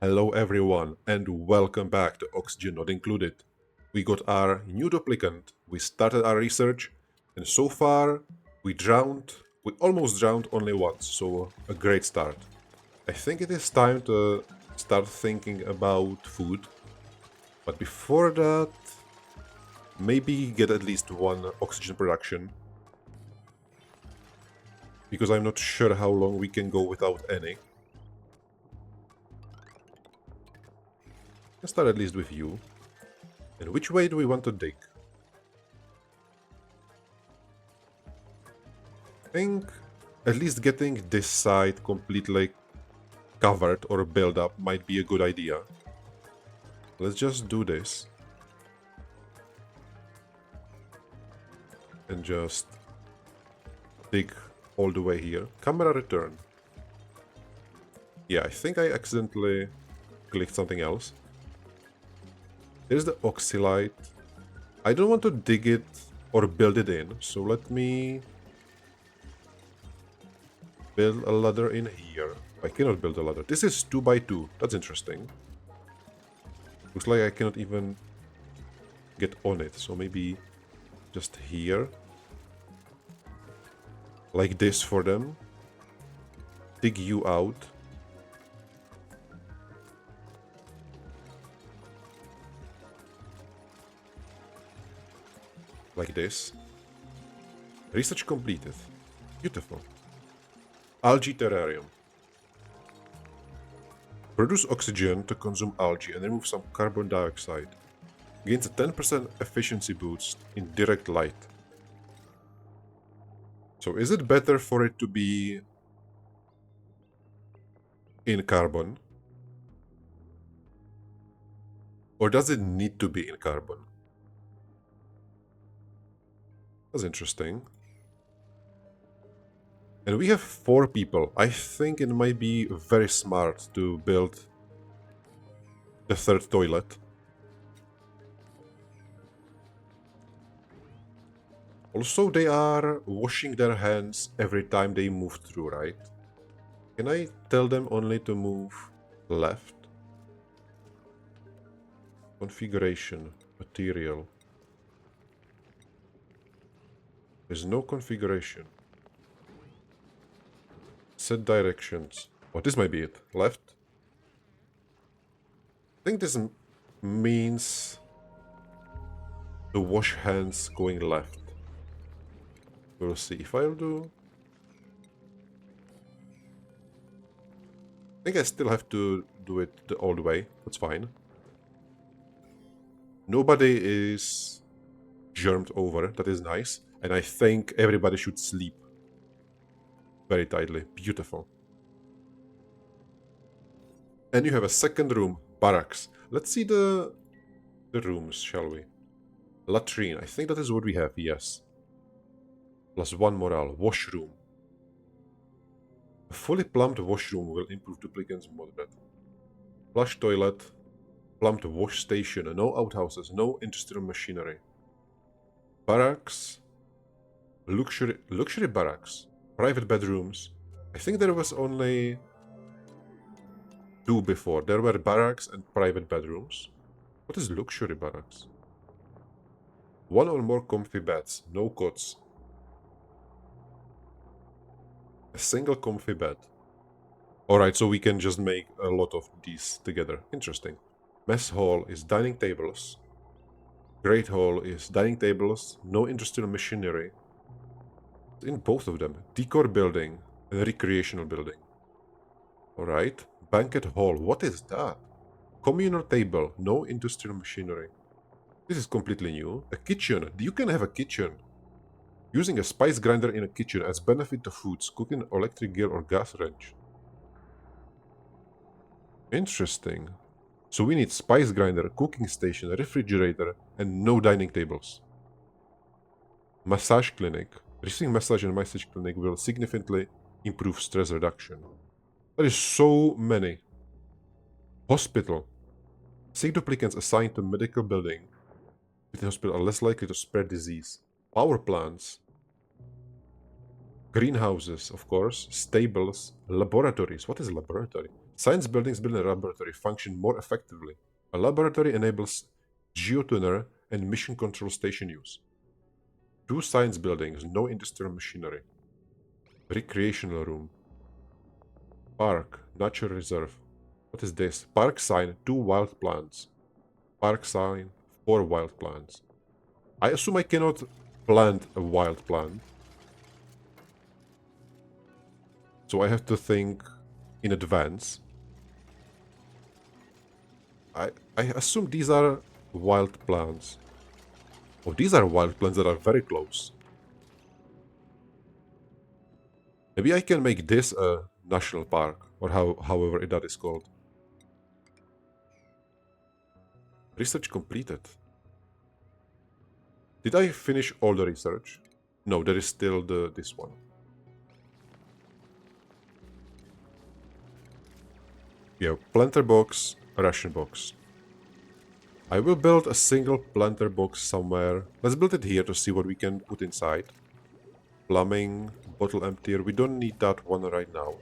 Hello everyone and welcome back to Oxygen Not Included. We got our new duplicant, we started our research, and so far we almost drowned only once, so a great start. I think it is time to start thinking about food, but before that, maybe get at least one oxygen production, because I'm not sure how long we can go without any. Let's start at least with you. And which way do we want to dig? I think at least getting this side completely covered or built up might be a good idea. Let's just do this. And just dig all the way here. Camera return. Yeah, I think I accidentally clicked something else. There's the oxylite. I don't want to dig it or build it in, so let me build a ladder in here. I cannot build a ladder. This is 2 by 2. That's interesting. Looks like I cannot even get on it, so maybe just here. Like this for them. Dig you out. Like this. Research completed. Beautiful. Algae terrarium. Produce oxygen to consume algae and remove some carbon dioxide. Gains a 10% efficiency boost in direct light. So is it better for it to be in carbon? Or does it need to be in carbon? That's interesting. And we have 4 people. I think it might be very smart to build the 3rd toilet. Also, they are washing their hands every time they move through, right? Can I tell them only to move left? Configuration, material. There's no configuration. Set directions. Oh, this might be it. Left. I think this means to wash hands going left. We'll see if I'll do. I think I still have to do it the old way. That's fine. Nobody is germed over. That is nice. And I think everybody should sleep very tightly. Beautiful. And you have a second room, barracks. Let's see the rooms, shall we? Latrine. I think that is what we have, yes. Plus 1 morale. Washroom. A fully plumbed washroom will improve duplicants moderate. Flush toilet. Plumbed wash station. No outhouses. No industrial machinery. Barracks. Luxury barracks. Private bedrooms. I think there was only 2 before. There were barracks and private bedrooms. What is luxury barracks? 1 or more comfy beds. No cots. A single comfy bed. Alright, so we can just make a lot of these together. Interesting. Mess hall is dining tables. Great hall is dining tables. No industrial machinery. In both of them. Decor building and recreational building. Alright. Banquet hall. What is that? Communal table. No industrial machinery. This is completely new. A kitchen. You can have a kitchen. Using a spice grinder in a kitchen adds benefit to foods. Cooking electric grill or gas range. Interesting. So we need spice grinder, cooking station, refrigerator, and no dining tables. Massage clinic. Receiving massage in massage clinic will significantly improve stress reduction. There is so many. Hospital. Sick duplicants assigned to medical building with the hospital are less likely to spread disease. Power plants. Greenhouses, of course. Stables. Laboratories. What is a laboratory? Science buildings built in a laboratory function more effectively. A laboratory enables geotuner and mission control station use. 2 science buildings, no industrial machinery. Recreational room. Park, nature reserve. What is this? Park sign, 2 wild plants. Park sign, 4 wild plants. I assume I cannot plant a wild plant. So I have to think in advance. I assume these are wild plants. Oh, these are wild plants that are very close. Maybe I can make this a national park, or however that is called. Research completed. Did I finish all the research? No, there is still this one. Yeah, planter box, ration box. I will build a single planter box somewhere. Let's build it here to see what we can put inside. Plumbing, bottle emptier. We don't need that one right now.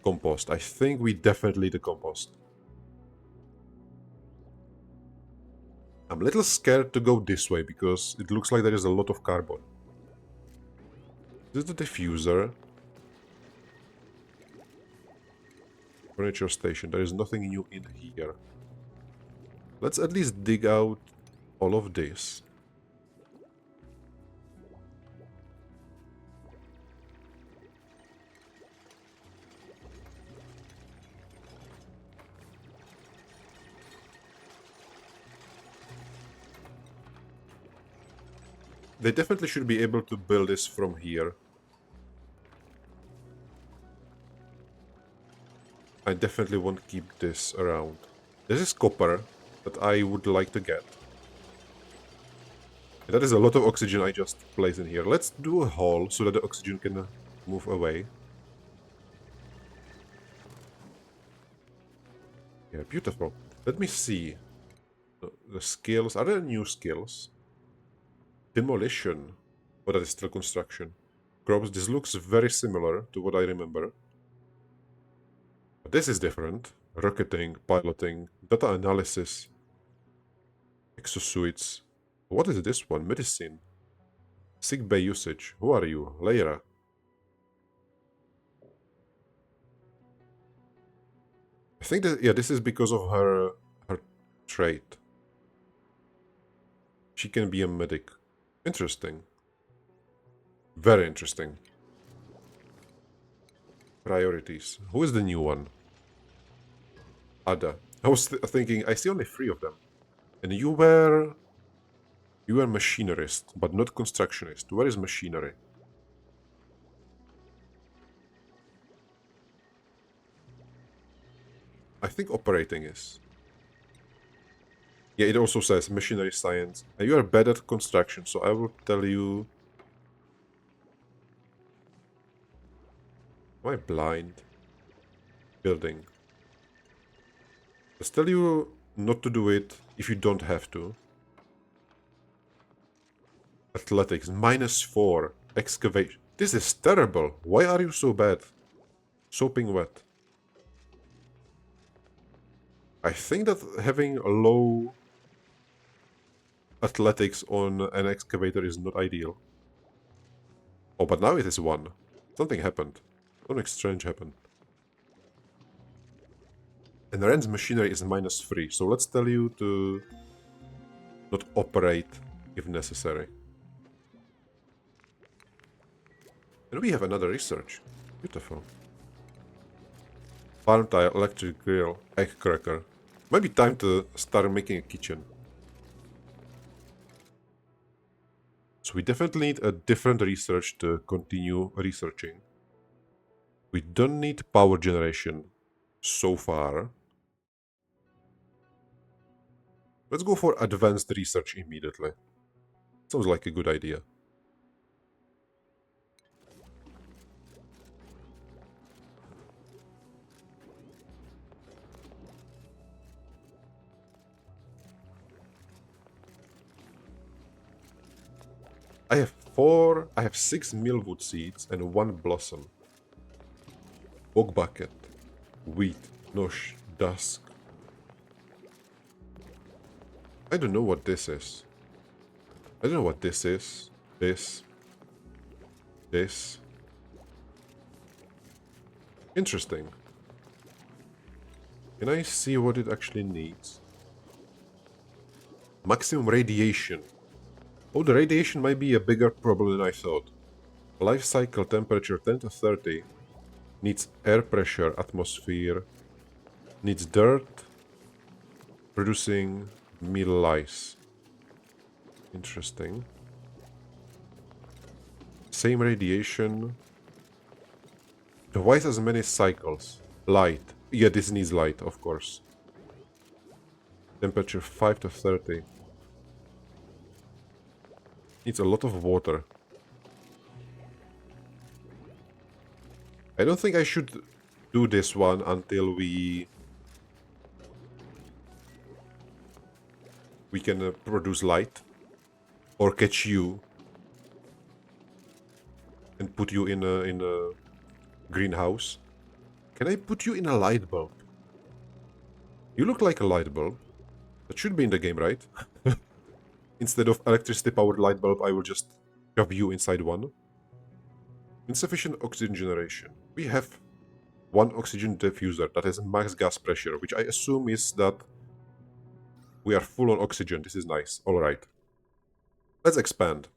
Compost. I think we definitely need the compost. I'm a little scared to go this way because it looks like there is a lot of carbon. This is the diffuser. Furniture station. There is nothing new in here. Let's at least dig out all of this. They definitely should be able to build this from here. I definitely won't keep this around. This is copper that I would like to get. And that is a lot of oxygen I just placed in here. Let's do a hole so that the oxygen can move away. Yeah, beautiful. Let me see. The skills. Are there new skills? Demolition. Oh, that is still construction. Crops. This looks very similar to what I remember. But this is different. Rocketing, piloting, data analysis, exosuits. What is this one? Medicine. Sick bay usage. Who are you? Lyra. I think that, yeah, this is because of her trait. She can be a medic. Interesting. Very interesting. Priorities. Who is the new one? Ada. I was thinking, I see only 3 of them. And you were machinerist, but not constructionist. Where is machinery? I think operating is. Yeah, it also says machinery science. And you are bad at construction, so I will tell you... Am I blind? Building. Let's tell you not to do it if you don't have to. Athletics, -4. Excavation. This is terrible. Why are you so bad? Soaping wet. I think that having a low athletics on an excavator is not ideal. Oh, but now it is 1. Something happened. Something strange happened. And Ren's machinery is -3, so let's tell you to not operate if necessary. And we have another research. Beautiful. Farm tile, electric grill, egg cracker. Might be time to start making a kitchen. So we definitely need a different research to continue researching. We don't need power generation so far. Let's go for advanced research immediately. Sounds like a good idea. I have 6 millwood seeds and 1 blossom. Oak bucket. Wheat. Nosh, dusk. I don't know what this is. I don't know what this is. This. Interesting. Can I see what it actually needs? Maximum radiation. Oh, the radiation might be a bigger problem than I thought. Life cycle temperature 10 to 30. Needs air pressure, atmosphere. Needs dirt. Producing meal lice. Interesting. Same radiation. Twice as many cycles. Light. Yeah, this needs light, of course. Temperature 5 to 30. Needs a lot of water. I don't think I should do this one until we can produce light. Or catch you. And put you in a greenhouse. Can I put you in a light bulb? You look like a light bulb. That should be in the game, right? Instead of electricity-powered light bulb, I will just shove you inside one. Insufficient oxygen generation. We have one oxygen diffuser that has max gas pressure, which I assume is that we are full on oxygen. This is nice. Alright. Let's expand.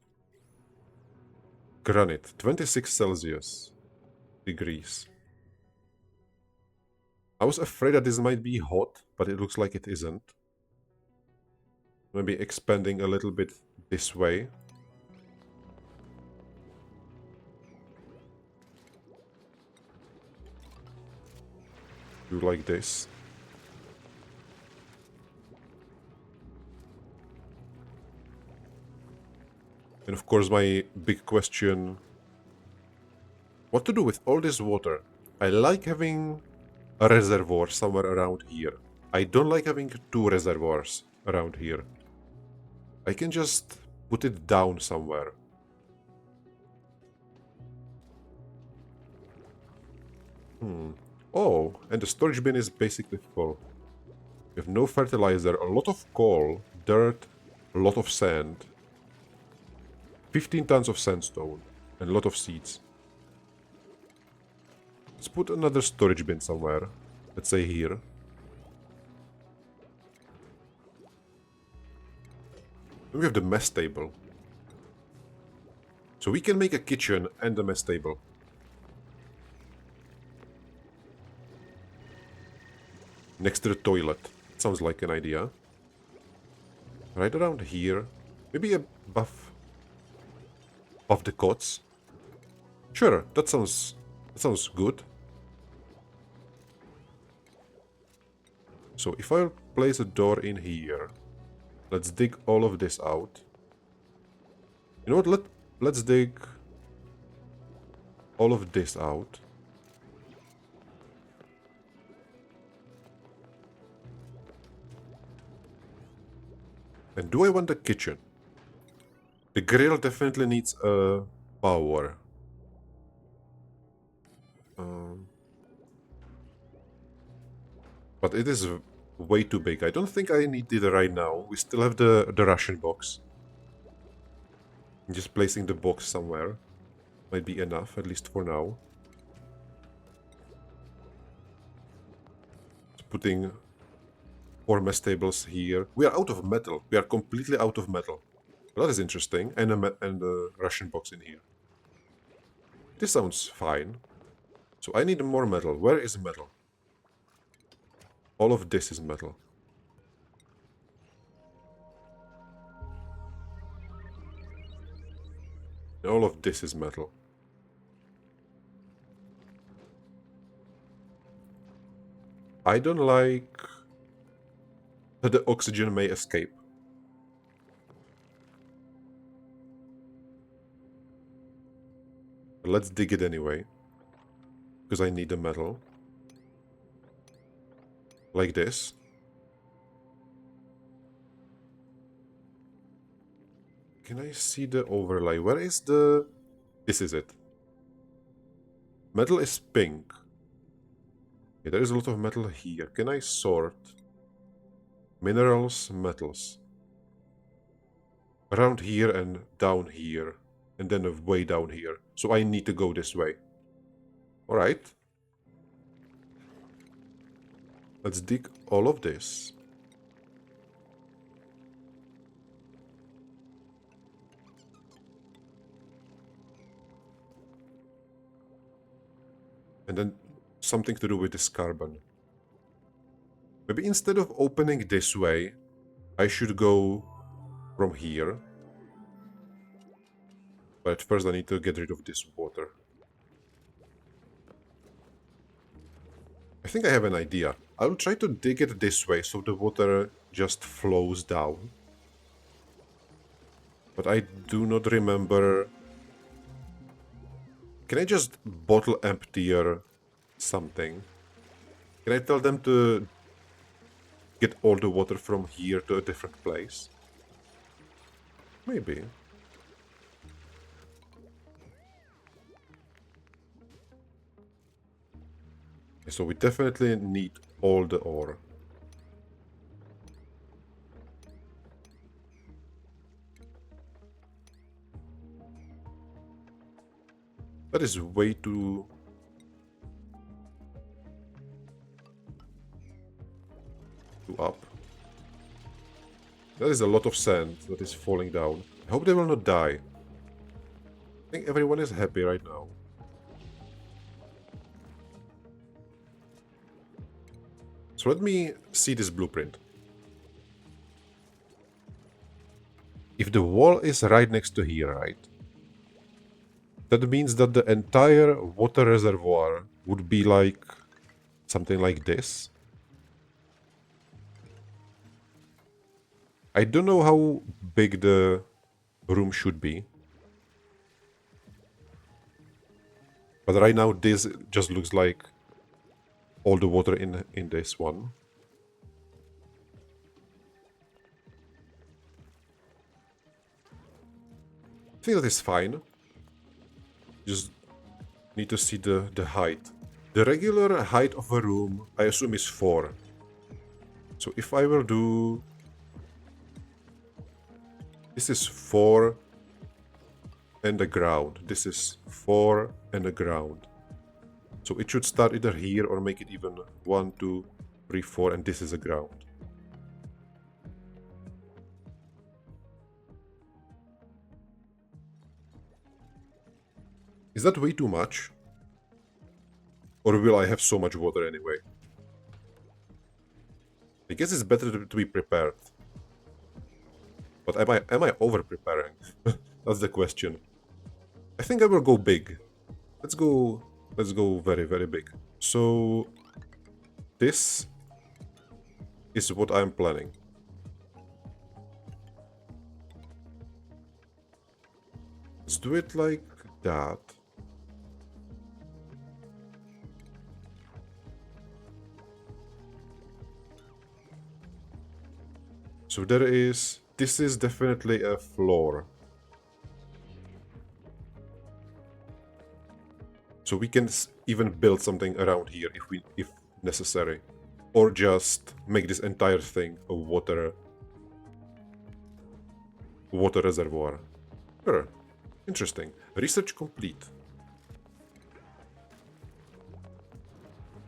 Granite, 26 Celsius degrees. I was afraid that this might be hot, but it looks like it isn't. Maybe expanding a little bit this way. Do like this. And of course my big question, what to do with all this water? I like having a reservoir somewhere around here. I don't like having two reservoirs around here. I can just put it down somewhere. Oh, and the storage bin is basically full. We have no fertilizer, a lot of coal, dirt, a lot of sand. 15 tons of sandstone and a lot of seeds. Let's put another storage bin somewhere. Let's say here. Then we have the mess table. So we can make a kitchen and a mess table. Next to the toilet. Sounds like an idea. Right around here. Maybe above the cots. Sure, that sounds good. So if I place a door in here, let's dig all of this out. You know what? Let's dig all of this out. And do I want a kitchen? The grill definitely needs a power. But it is way too big. I don't think I need it right now. We still have the ration box. Just placing the box somewhere might be enough, at least for now. Putting 4 mess tables here. We are out of metal. We are completely out of metal. That is interesting. And a ration box in here. This sounds fine. So I need more metal. Where is metal? All of this is metal. And all of this is metal. I don't like that the oxygen may escape. But let's dig it anyway. Because I need the metal. Like this. Can I see the overlay? Where is the... This is it. Metal is pink. Okay, there is a lot of metal here. Can I sort minerals, metals? Around here and down here. And then way down here. So I need to go this way. Alright. Let's dig all of this. And then something to do with this carbon. Maybe instead of opening this way, I should go from here. But first I need to get rid of this water. I think I have an idea. I'll try to dig it this way so the water just flows down. But I do not remember... Can I just bottle emptier something? Can I tell them to get all the water from here to a different place? Maybe. So we definitely need all the ore. That is way too... up. That is a lot of sand that is falling down. I hope they will not die. I think everyone is happy right now. So let me see this blueprint. If the wall is right next to here, right? That means that the entire water reservoir would be like something like this. I don't know how big the room should be. But right now this just looks like all the water in this one. I think that is fine. Just need to see the height. The regular height of a room, I assume, is 4. So if I will do... This is 4 and the ground. This is 4 and the ground. So it should start either here or make it even 1, 2, 3, 4, and this is a ground. Is that way too much? Or will I have so much water anyway? I guess it's better to be prepared. But am I over preparing? That's the question. I think I will go big. Let's go very, very big. So this is what I'm planning. Let's do it like that. So there is... This is definitely a floor. So we can even build something around here if necessary. Or just make this entire thing a water reservoir. Sure. Interesting. Research complete.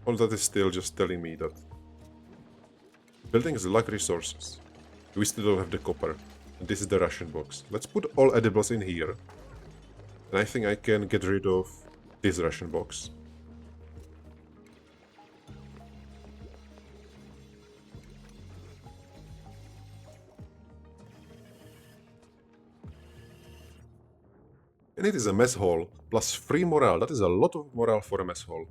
All that is still just telling me that buildings lack resources. We still don't have the copper. And this is the ration box. Let's put all edibles in here. And I think I can get rid of this ration box. And it is a mess hall plus 3 morale. That is a lot of morale for a mess hall.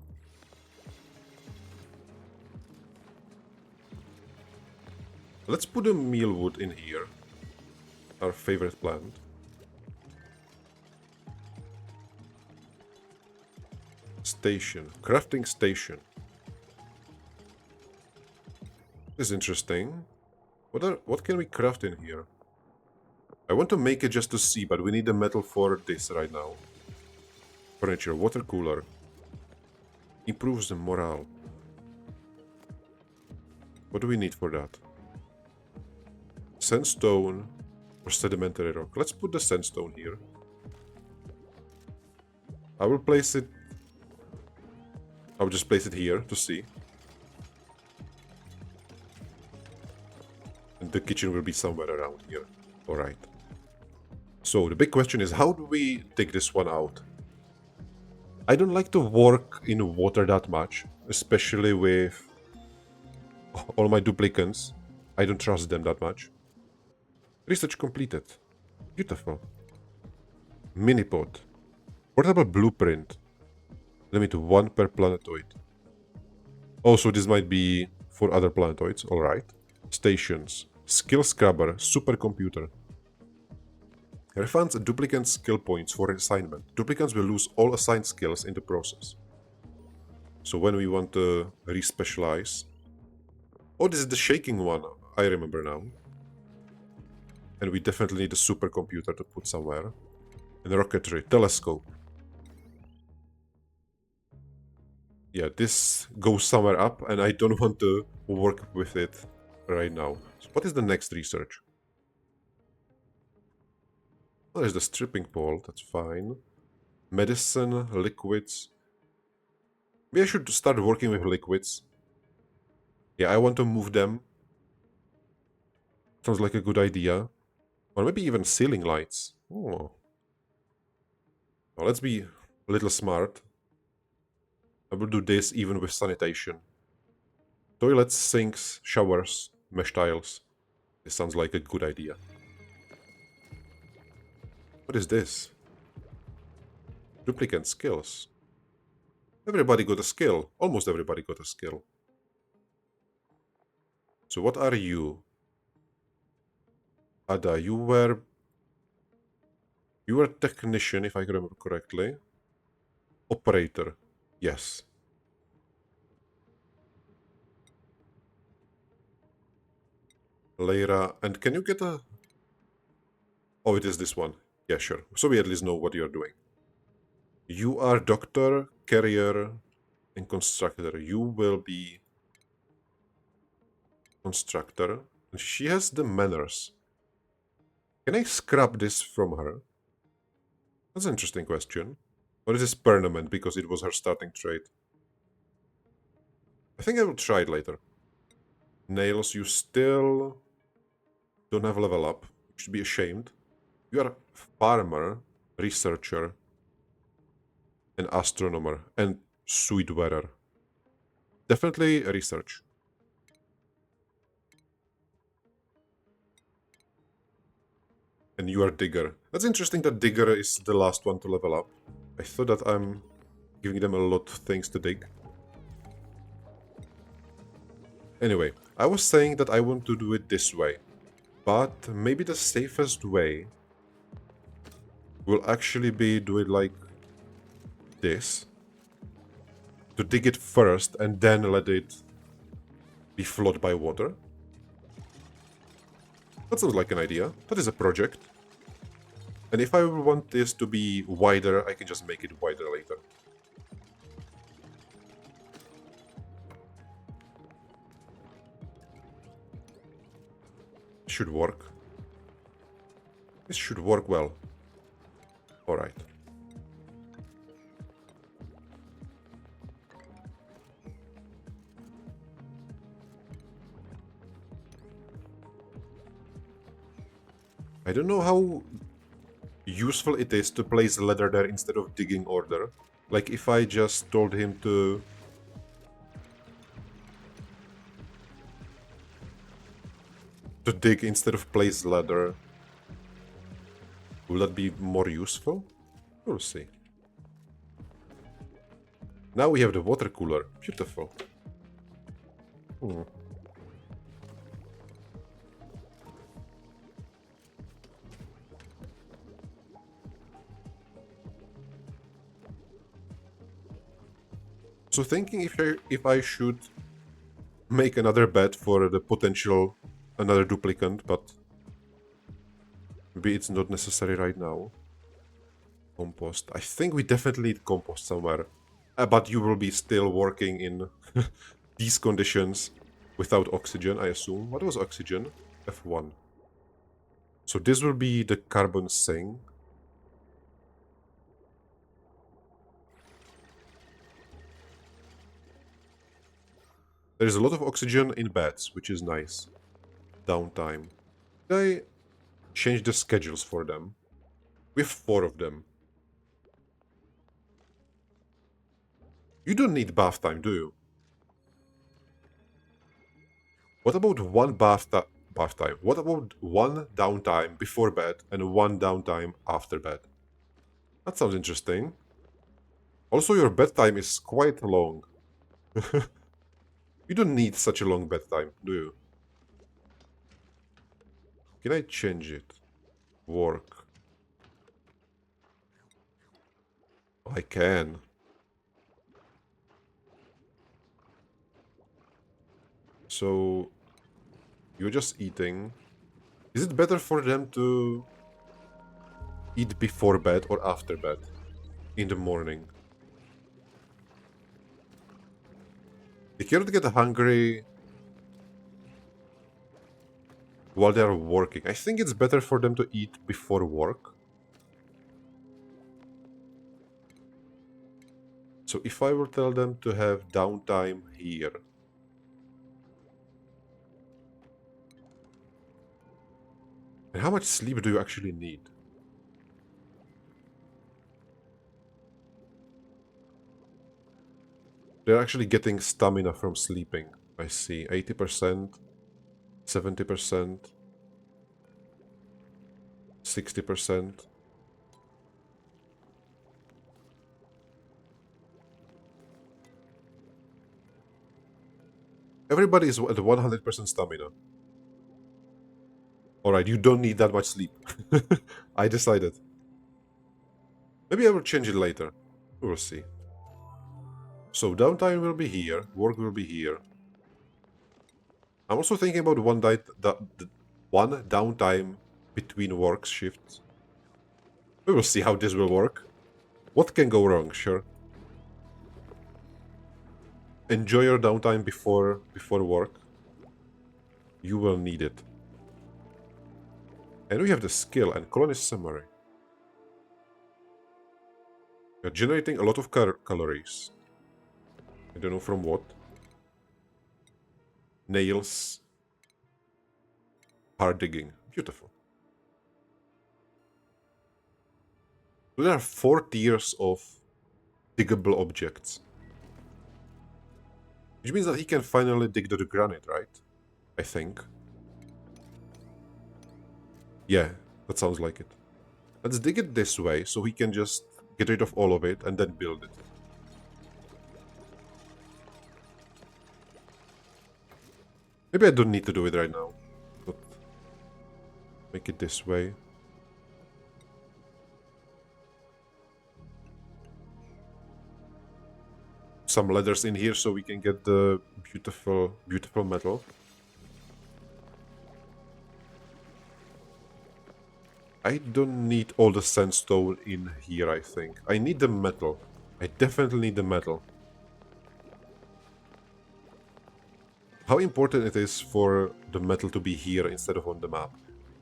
Let's put a mealwood in here. Our favorite plant. Station. Crafting station. This is interesting. What can we craft in here? I want to make it just to see, but we need the metal for this right now. Furniture. Water cooler. Improves the morale. What do we need for that? Sandstone or sedimentary rock. Let's put the sandstone here. I will place it... I will just place it here to see. And the kitchen will be somewhere around here. Alright. So the big question is, how do we take this one out? I don't like to work in water that much, especially with all my duplicants. I don't trust them that much. Research completed. Beautiful. Minipod. Portable blueprint. Limit 1 per planetoid. Also, this might be for other planetoids. Alright. Stations. Skill scrubber. Supercomputer. Refunds duplicant skill points for assignment. Duplicants will lose all assigned skills in the process. So when we want to re-specialize... Oh, this is the shaking one. I remember now. And we definitely need a supercomputer to put somewhere. And rocketry. Telescope. Yeah, this goes somewhere up, and I don't want to work with it right now. So what is the next research? Oh, there's the stripping pole, that's fine. Medicine, liquids. Maybe I should start working with liquids. Yeah, I want to move them. Sounds like a good idea. Or maybe even ceiling lights. Oh. Well, let's be a little smart. I will do this even with sanitation. Toilets, sinks, showers, mesh tiles. This sounds like a good idea. What is this? Duplicant skills. Everybody got a skill. Almost everybody got a skill. So what are you? Ada, you were technician, if I remember correctly. Operator. Yes. Leira, and can you get a... Oh, it is this one. Yeah, sure. So we at least know what you're doing. You are doctor, carrier, and constructor. You will be constructor. And she has the manners. Can I scrap this from her? That's an interesting question. Or is this permanent because it was her starting trait? I think I will try it later. Nails, you still don't have level up. You should be ashamed. You are farmer, researcher, an astronomer, and suit wearer. Definitely research. And you are digger. That's interesting that digger is the last one to level up. I thought that I'm giving them a lot of things to dig. Anyway, I was saying that I want to do it this way. But maybe the safest way will actually be do it like this. To dig it first and then let it be flowed by water. That sounds like an idea. That is a project. And if I want this to be wider, I can just make it wider later. Should work. This should work well. Alright. I don't know how useful it is to place ladder there instead of digging order. Like if I just told him to... dig instead of place ladder. Will that be more useful? We'll see. Now we have the water cooler. Beautiful. So thinking if I should make another bet for the potential another duplicant, but maybe it's not necessary right now. Compost. I think we definitely need compost somewhere. But you will be still working in these conditions. Without oxygen, I assume. What was oxygen? F1. So this will be the carbon sink. There is a lot of oxygen in beds, which is nice. Downtime. Did I change the schedules for them? We have 4 of them. You don't need bath time, do you? What about one bath time? What about one downtime before bed and one downtime after bed? That sounds interesting. Also, your bedtime is quite long. You don't need such a long bedtime, do you? Can I change it? Work. I can. So, you're just eating. Is it better for them to eat before bed or after bed? In the morning? They cannot get hungry while they're working. I think it's better for them to eat before work. So if I will tell them to have downtime here. And how much sleep do you actually need? They're actually getting stamina from sleeping. I see. 80%, 70%, 60%. Everybody is at 100% stamina. Alright, you don't need that much sleep. I decided. Maybe I will change it later. We will see. So downtime will be here, work will be here. I'm also thinking about one downtime between work shifts. We will see how this will work. What can go wrong, sure. Enjoy your downtime before work. You will need it. And we have the skill and colonist summary. We are generating a lot of calories. I don't know from what. Nails. Hard digging. Beautiful. So there are 4 tiers of diggable objects. Which means that he can finally dig the granite, right? I think. Yeah, that sounds like it. Let's dig it this way, so we can just get rid of all of it and then build it. Maybe I don't need to do it right now, but make it this way. Some ladders in here so we can get the beautiful, beautiful metal. I don't need all the sandstone in here, I think. I need the metal. I definitely need the metal. How important it is for the metal to be here instead of on the map.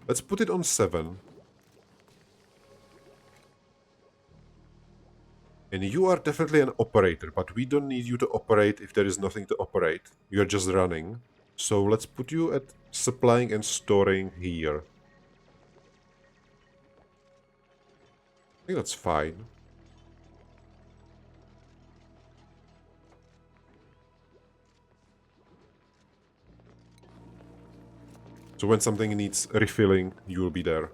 Let's put it on 7. And you are definitely an operator, but we don't need you to operate if there is nothing to operate. You're just running. So let's put you at supplying and storing here. I think that's fine. So when something needs refilling, you will be there.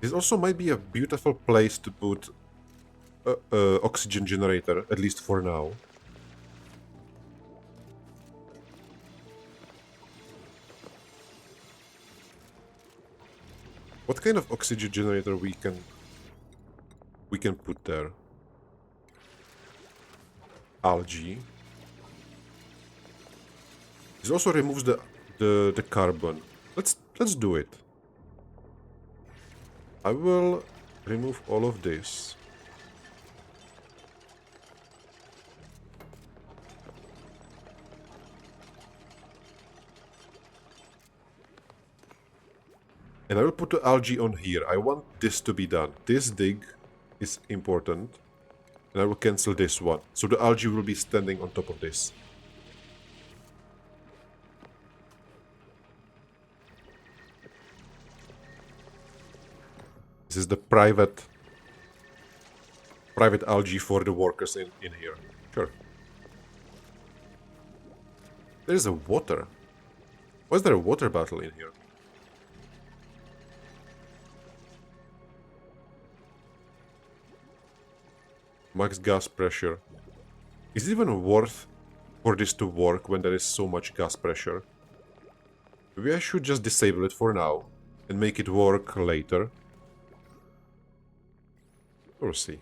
This also might be a beautiful place to put a oxygen generator, at least for now. What kind of oxygen generator we can put there? Algae. This also removes the carbon. Let's do it. I will remove all of this. And I will put the algae on here. I want this to be done. This dig is important. And I will cancel this one. So the algae will be standing on top of this. This is the private algae for the workers in here. Sure. There is a water. Why is there a water bottle in here? Max gas pressure. Is it even worth for this to work when there is so much gas pressure? Maybe I should just disable it for now and make it work later. We'll see.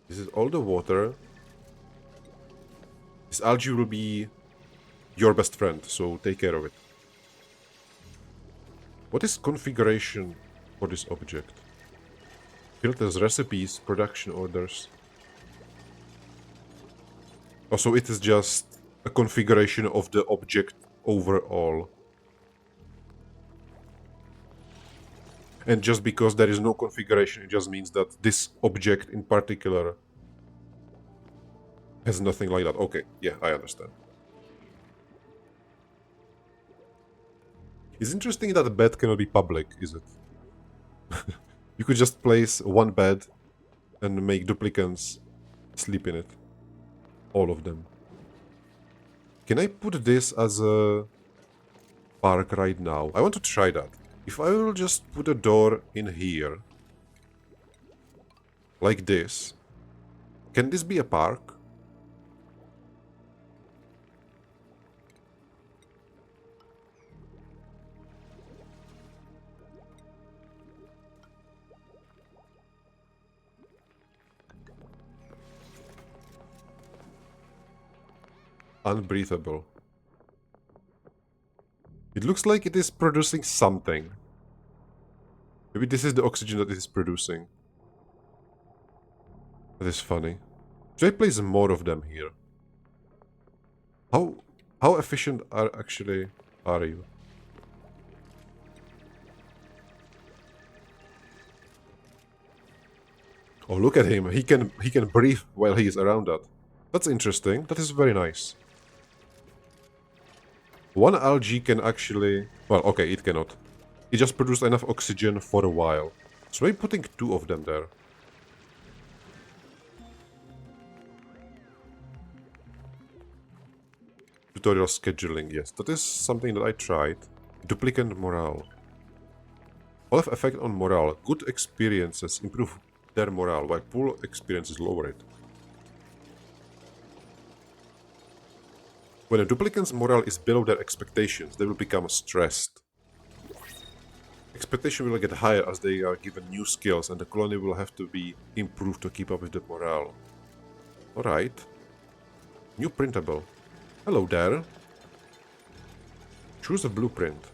This is all the water. This algae will be your best friend, so take care of it. What is configuration for this object? Filters, recipes, production orders. Also, it is just a configuration of the object overall. And just because there is no configuration, it just means that this object in particular has nothing like that. Okay, yeah, I understand. It's interesting that a bed cannot be public, is it? You could just place one bed and make duplicants sleep in it. All of them. Can I put this as a park right now? I want to try that. If I will just put a door in here, like this, can this be a park? Unbreathable. It looks like it is producing something. Maybe this is the oxygen that it is producing. That is funny. Should I place more of them here? How efficient are you? Oh, look at him. He can breathe while he is around that. That's interesting. That is very nice. One algae can actually... Well, okay, it cannot. It just produced enough oxygen for a while. So maybe putting two of them there. Tutorial scheduling, yes. That is something that I tried. Duplicant morale. All have effect on morale. Good experiences improve their morale, while poor experiences lower it. When a duplicant's morale is below their expectations, they will become stressed. Expectation will get higher as they are given new skills, and the colony will have to be improved to keep up with the morale. Alright. New printable. Hello there. Choose a blueprint.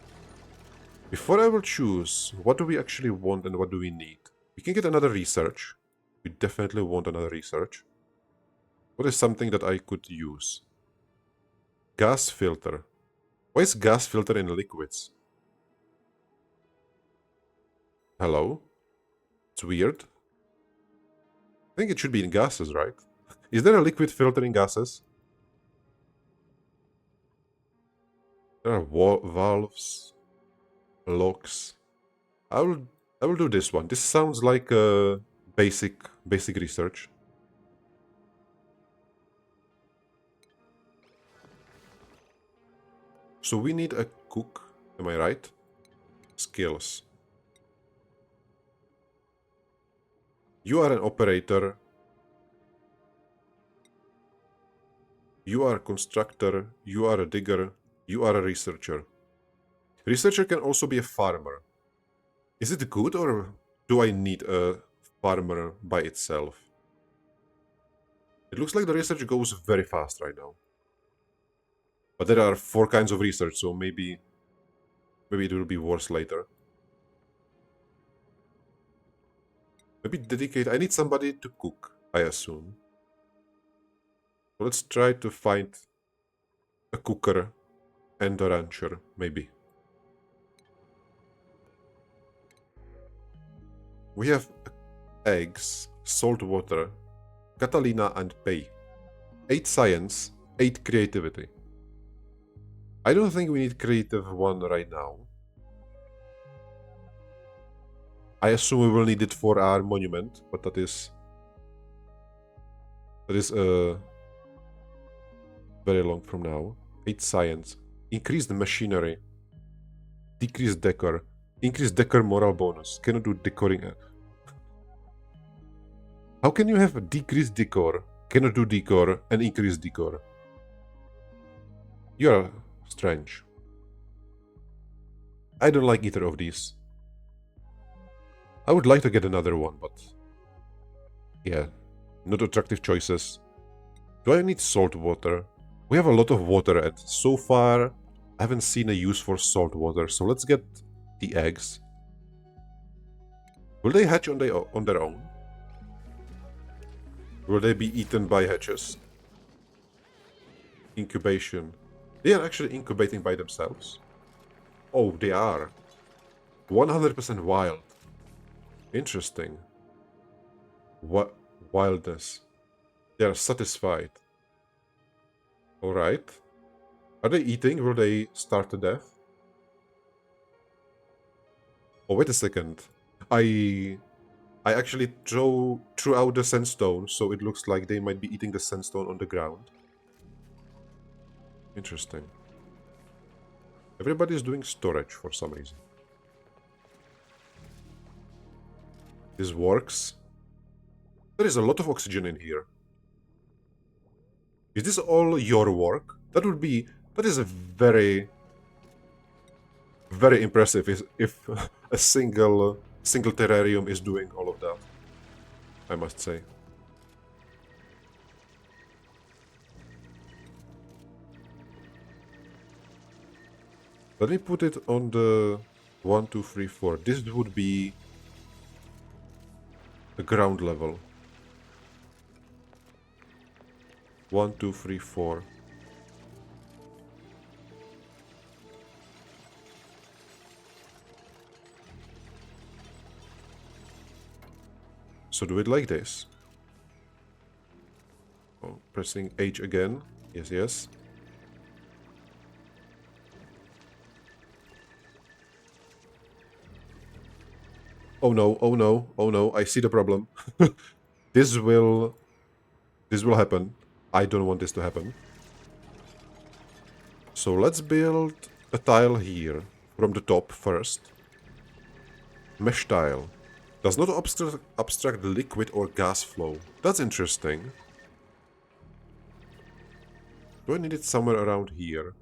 Before I will choose, what do we actually want and what do we need? We can get another research. We definitely want another research. What is something that I could use? Gas filter. Why is gas filter in liquids? Hello? It's weird. I think it should be in gases, right? Is there a liquid filter in gases? There are valves, locks. I will do this one. This sounds like a basic research. So we need a cook, am I right? Skills. You are an operator. You are a constructor. You are a digger. You are a researcher. Researcher can also be a farmer. Is it good or do I need a farmer by itself? It looks like the research goes very fast right now. But there are 4 kinds of research, so maybe it will be worse later. Maybe dedicate... I need somebody to cook, I assume. Let's try to find a cooker and a rancher, maybe. We have eggs, salt water, Catalina and pay. 8 science, 8 creativity. I don't think we need creative one right now. I assume we will need it for our monument, but that is very long from now. 8 science, increase the machinery, decrease decor, increase decor moral bonus. Cannot do decoring. How can you have a decreased decor, cannot do decor, and increase decor? You are strange. I don't like either of these. I would like to get another one, but yeah, not attractive choices. Do I need salt water? We have a lot of water, and so far I haven't seen a use for salt water, so let's get the eggs. Will they hatch on their own? Will they be eaten by hatches? Incubation. They are actually incubating by themselves. Oh, they are. 100% wild. Interesting. What wildness. They are satisfied. Alright. Are they eating? Will they starve to death? Oh, wait a second. I actually threw out the sandstone, so it looks like they might be eating the sandstone on the ground. Interesting. Everybody is doing storage for some reason. This works. There is a lot of oxygen in here. Is this all your work? That is a very impressive if a single terrarium is doing all of that, I must say. Let me put it on the 1, 2, 3, 4. This would be the ground level. 1, 2, 3, 4. So do it like this. Oh, pressing H again. Yes, yes. Oh no, oh no, oh no, I see the problem. This will happen. I don't want this to happen. So let's build a tile here from the top first. Mesh tile. Does not obstruct liquid or gas flow. That's interesting. Do I need it somewhere around here?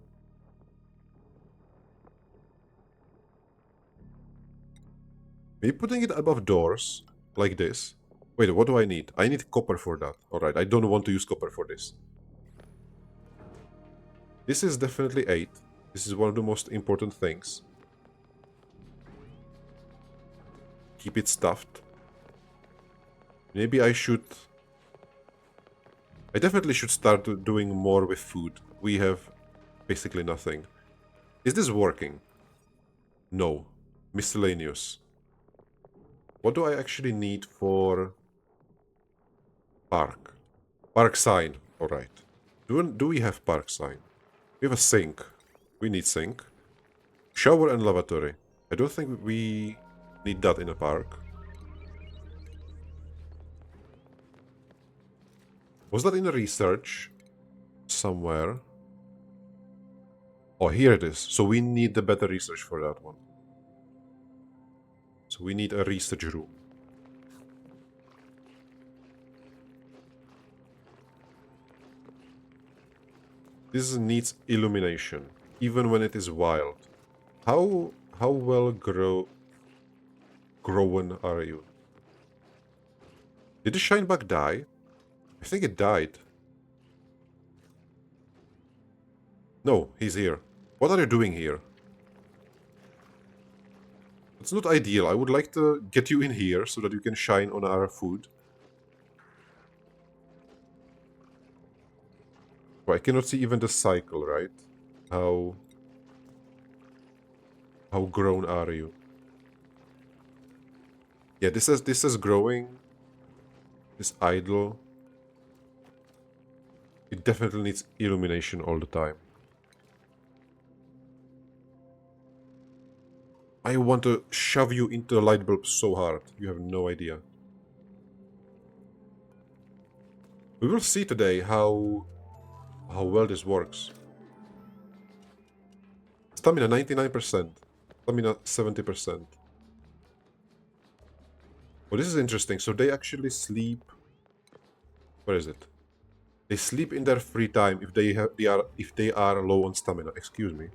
Maybe putting it above doors, like this. Wait, what do I need? I need copper for that. Alright, I don't want to use copper for this. This is definitely 8. This is one of the most important things. Keep it stuffed. Maybe I should... I definitely should start doing more with food. We have basically nothing. Is this working? No. Miscellaneous. What do I actually need for... Park? Park sign. Alright. Do we have park sign? We have a sink. We need sink. Shower and lavatory. I don't think we need that in a park. Was that in a research? Somewhere. Oh, here it is. So we need the better research for that one. So we need a research room. This needs illumination, even when it is wild. How well grown are you? Did the Shinebug die? I think it died. No, he's here. What are you doing here? It's not ideal. I would like to get you in here so that you can shine on our food. Well, I cannot see even the cycle, right? How grown are you? Yeah, this is growing. This idle. It definitely needs illumination all the time. I want to shove you into a light bulb so hard. You have no idea. We will see today how well this works. Stamina 99%. Stamina 70%. Well, this is interesting. So they actually sleep. Where is it? They sleep in their free time if they are low on stamina. Excuse me.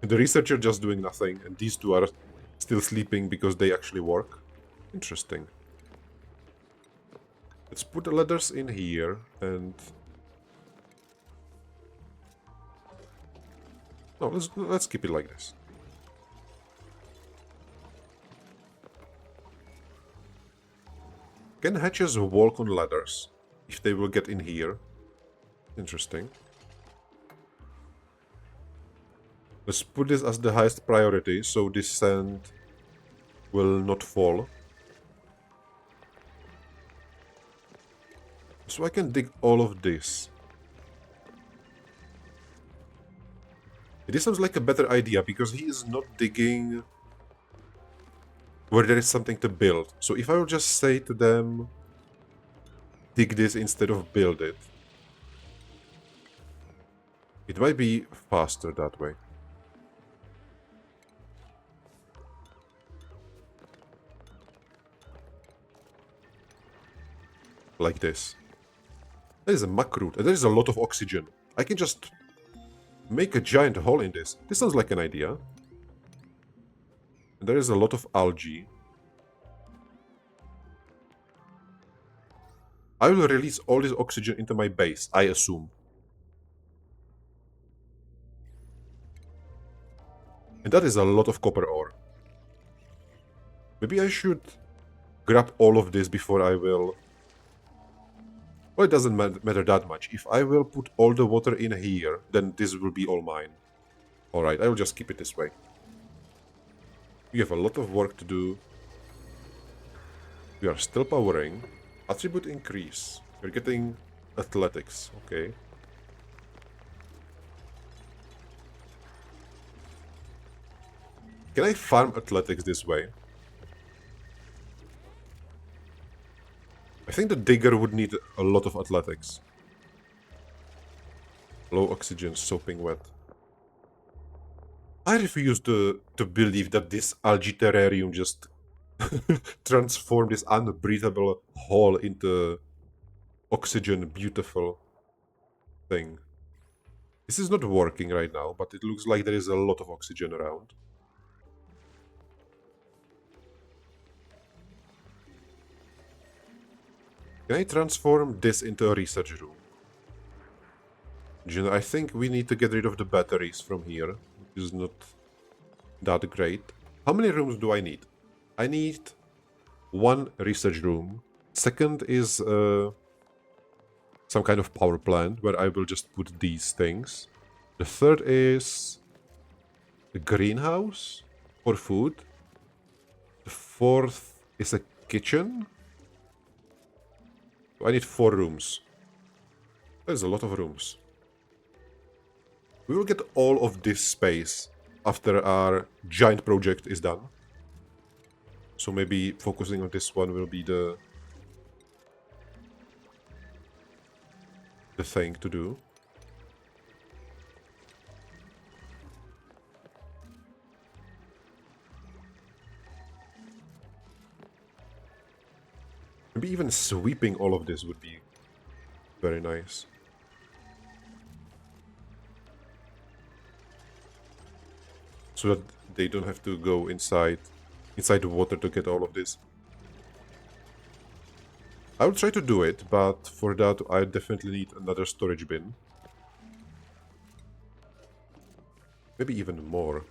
And the researcher just doing nothing, and these two are still sleeping because they actually work. Interesting. Let's put the ladders in here and no, let's keep it like this. Can hatches walk on ladders if they will get in here? Interesting. Let's put this as the highest priority so this sand will not fall. So I can dig all of this. This sounds like a better idea because he is not digging where there is something to build. So if I will just say to them, dig this instead of build it, it might be faster that way. Like this. That is a muck root. There is a lot of oxygen. I can just make a giant hole in this. This sounds like an idea. And there is a lot of algae. I will release all this oxygen into my base, I assume. And that is a lot of copper ore. Maybe I should grab all of this before I will... Well, it doesn't matter that much. If I will put all the water in here, then this will be all mine. Alright, I will just keep it this way. We have a lot of work to do. We are still powering. Attribute increase. We're getting athletics, okay. Can I farm athletics this way? I think the digger would need a lot of athletics. Low oxygen, sopping wet. I refuse to believe that this algae terrarium just transformed this unbreathable hole into oxygen beautiful thing. This is not working right now, but it looks like there is a lot of oxygen around. Can I transform this into a research room? I think we need to get rid of the batteries from here, which is not that great. How many rooms do I need? I need one research room. Second is some kind of power plant where I will just put these things. The third is the greenhouse for food. The fourth is a kitchen. I need 4 rooms. There's a lot of rooms. We will get all of this space after our giant project is done. So maybe focusing on this one will be the thing to do. Maybe even sweeping all of this would be very nice. So that they don't have to go inside the water to get all of this. I will try to do it, but for that I definitely need another storage bin. Maybe even more.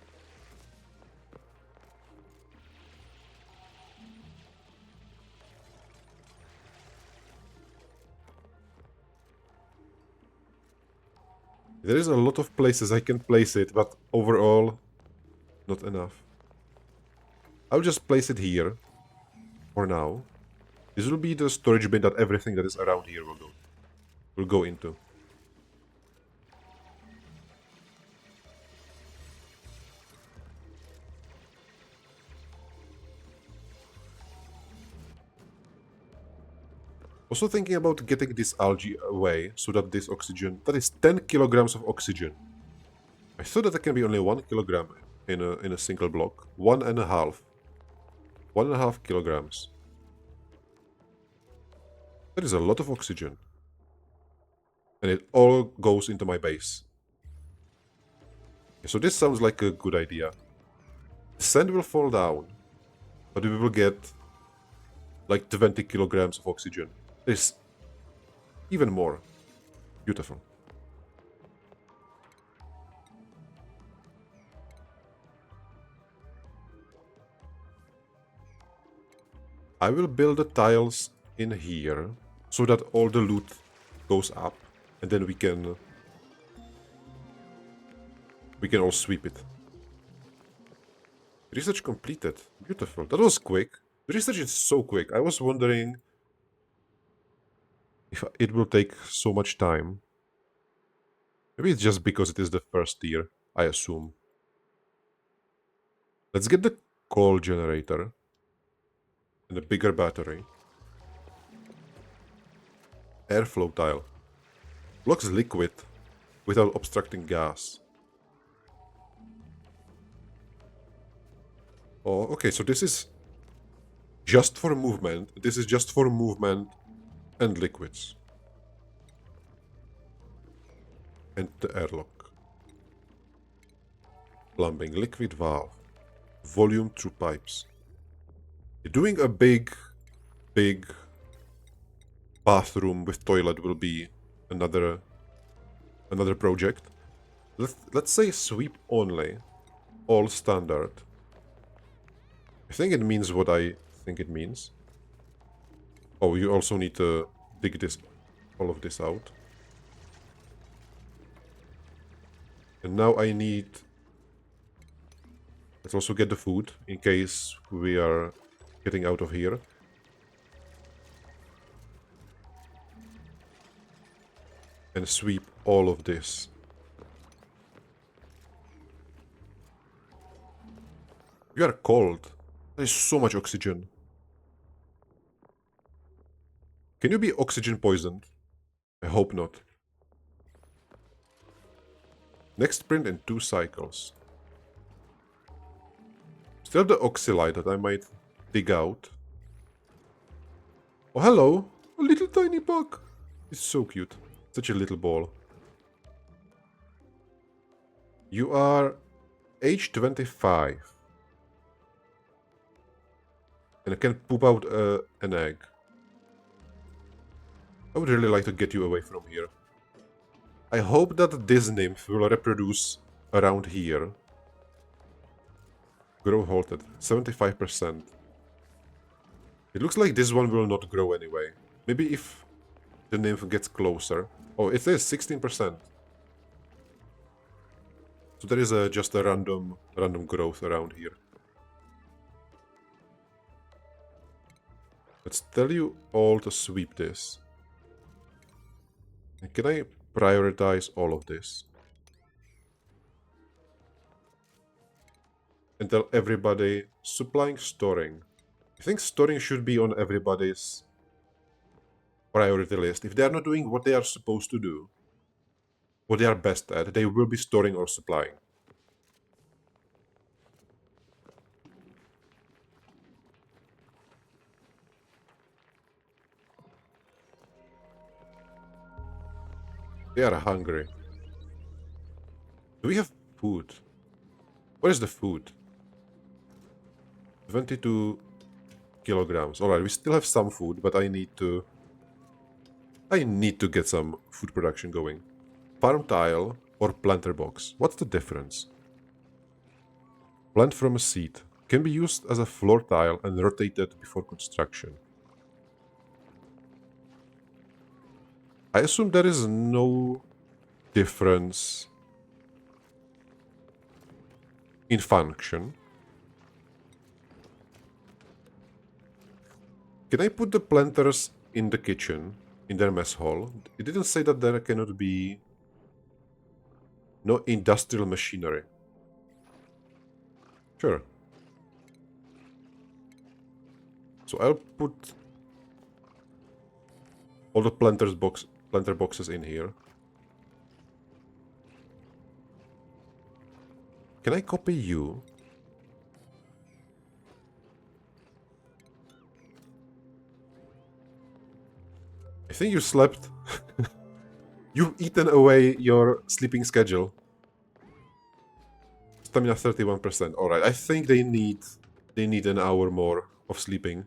There is a lot of places I can place it, but overall, not enough. I'll just place it here for now. This will be the storage bin that everything that is around here will go into. Also thinking about getting this algae away so that this oxygen, that is 10 kilograms of oxygen. I thought that there can be only 1 kilogram in a single block. 1.5. 1.5 kilograms. That is a lot of oxygen. And it all goes into my base. Okay, so this sounds like a good idea. The sand will fall down, but we will get like 20 kilograms of oxygen. There's even more. Beautiful. I will build the tiles in here so that all the loot goes up, and then we can all sweep it. Research completed. Beautiful. That was quick. The research is so quick. I was wondering if it will take so much time. Maybe it's just because it is the first tier, I assume. Let's get the coal generator and a bigger battery. Airflow tile. Blocks liquid without obstructing gas. Oh, okay, so this is just for movement. This is just for movement and liquids. And the airlock. Plumbing, liquid valve. Volume through pipes. Doing a big bathroom with toilet will be another project. Let's say sweep only. All standard. I think it means what I think it means. Oh, you also need to dig all of this out. And now I need... Let's also get the food, in case we are getting out of here. And sweep all of this. We are cold. There is so much oxygen. Can you be oxygen poisoned? I hope not. Next sprint in 2 cycles. Still the oxylite that I might dig out. Oh, hello! A little tiny bug! It's so cute. Such a little ball. You are age 25. And I can poop out an egg. I would really like to get you away from here. I hope that this nymph will reproduce around here. Grow halted. 75%. It looks like this one will not grow anyway. Maybe if the nymph gets closer. Oh, it says 16%. So there is just a random growth around here. Let's tell you all to sweep this. And can I prioritize all of this? And tell everybody supplying storing. I think storing should be on everybody's priority list. If they are not doing what they are supposed to do, what they are best at, they will be storing or supplying. They are hungry. Do we have food? What is the food? 22 kilograms. Alright, we still have some food, but I need to get some food production going. Farm tile or planter box. What's the difference? Plant from a seed. Can be used as a floor tile and rotated before construction. I assume there is no difference in function. Can I put the planters in the kitchen, in their mess hall? It didn't say that there cannot be no industrial machinery. Sure. So I'll put all the planter boxes in here. Can I copy you? I think you slept. You've eaten away your sleeping schedule. Stamina 31%. Alright, I think they need an hour more of sleeping.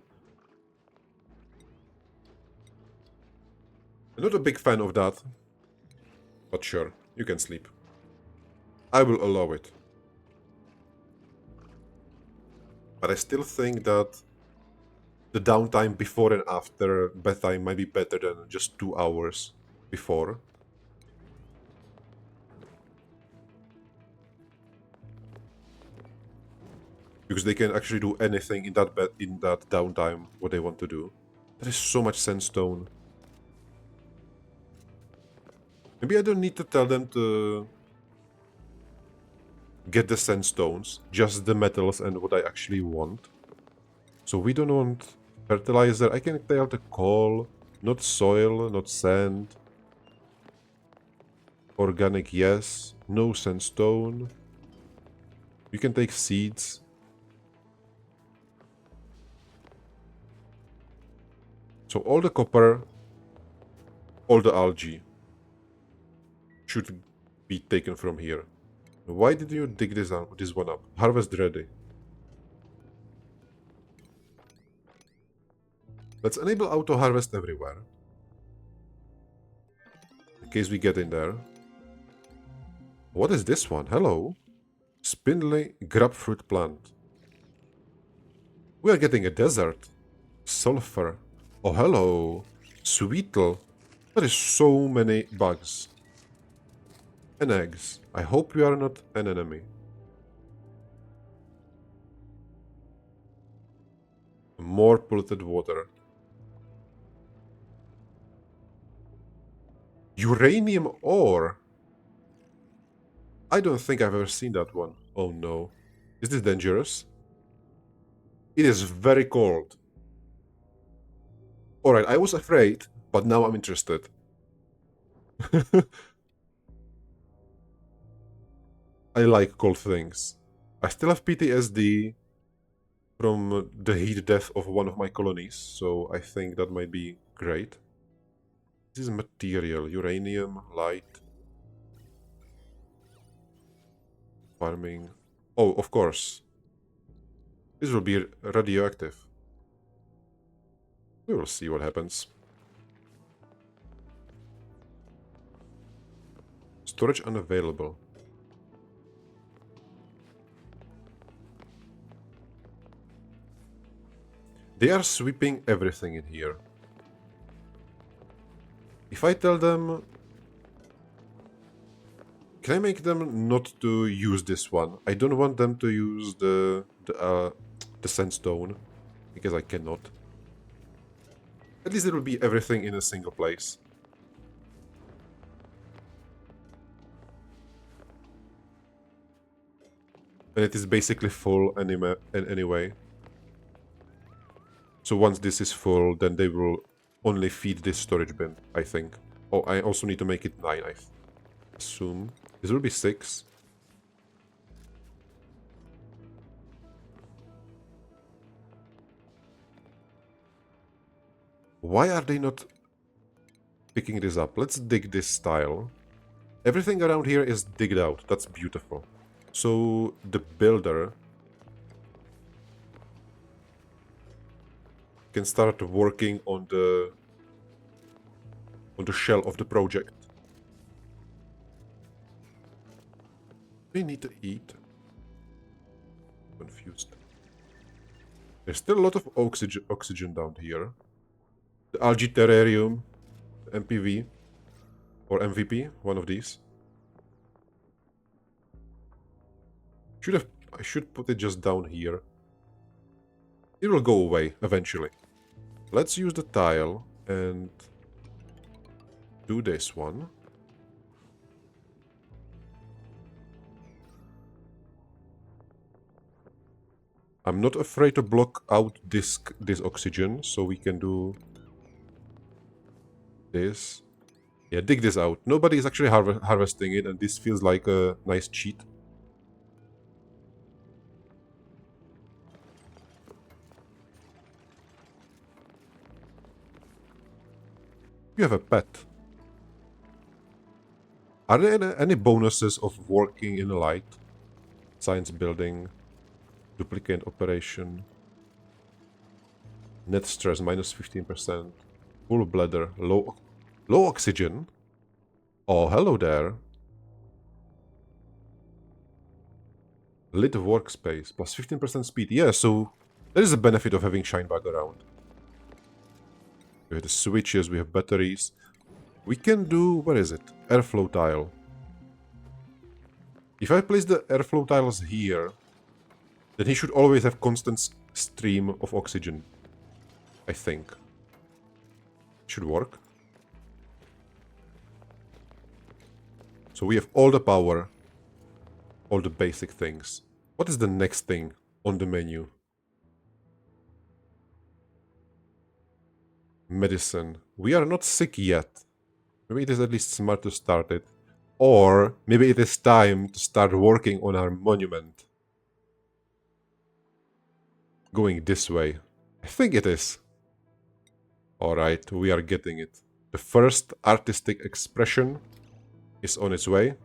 I'm not a big fan of that. But sure, you can sleep. I will allow it. But I still think that the downtime before and after bedtime might be better than just 2 hours before. Because they can actually do anything in that downtime what they want to do. There is so much sandstone. Maybe I don't need to tell them to get the sandstones, just the metals and what I actually want. So we don't want fertilizer. I can tell the coal, not soil, not sand. Organic, yes. No sandstone. You can take seeds. So all the copper, all the algae should be taken from here. Why did you dig this one up? Harvest ready. Let's enable auto harvest everywhere. In case we get in there. What is this one? Hello. Spindly grapefruit plant. We are getting a desert. Sulfur. Oh, hello. Sweetle. There is so many bugs. And eggs. I hope you are not an enemy. More polluted water. Uranium ore. I don't think I've ever seen that one. Oh no. Is this dangerous? It is very cold. Alright, I was afraid, but now I'm interested. I like cold things. I still have PTSD from the heat death of one of my colonies, so I think that might be great. This is material, uranium, light. Farming. Oh, of course. This will be radioactive. We will see what happens. Storage unavailable. They are sweeping everything in here. If I tell them... Can I make them not to use this one? I don't want them to use the sandstone, because I cannot. At least it will be everything in a single place. And it is basically full anyway. So once this is full, then they will only feed this storage bin, I think. Oh, I also need to make it 9, I assume. This will be 6. Why are they not picking this up? Let's dig this tile. Everything around here is digged out. That's beautiful. So the builder can start working on the shell of the project. We need to eat. Confused. There's still a lot of oxygen down here. The algae terrarium, MPV or MVP, one of these. I should put it just down here. It will go away eventually. Let's use the tile and do this one. I'm not afraid to block out this oxygen, so we can do this. Yeah, dig this out. Nobody is actually harvesting it, and this feels like a nice cheat. You have a pet. Are there any bonuses of working in light? Science building, duplicate operation, net stress minus 15%, full bladder, low oxygen. Oh, hello there. Lit workspace, plus 15% speed. Yeah, so there is a benefit of having Shinebug around. We have the switches, we have batteries. We can do, where is it? Airflow tile. If I place the airflow tiles here, then he should always have constant stream of oxygen. I think. Should work. So we have all the power, all the basic things. What is the next thing on the menu? Medicine. We are not sick yet. Maybe it is at least smart to start it. Or maybe it is time to start working on our monument. Going this way. I think it is. Alright, we are getting it. The first artistic expression is on its way.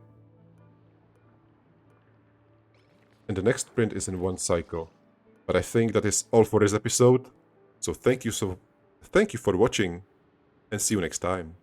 And the next print is in one cycle. But I think that is all for this episode. So thank you for watching, and see you next time.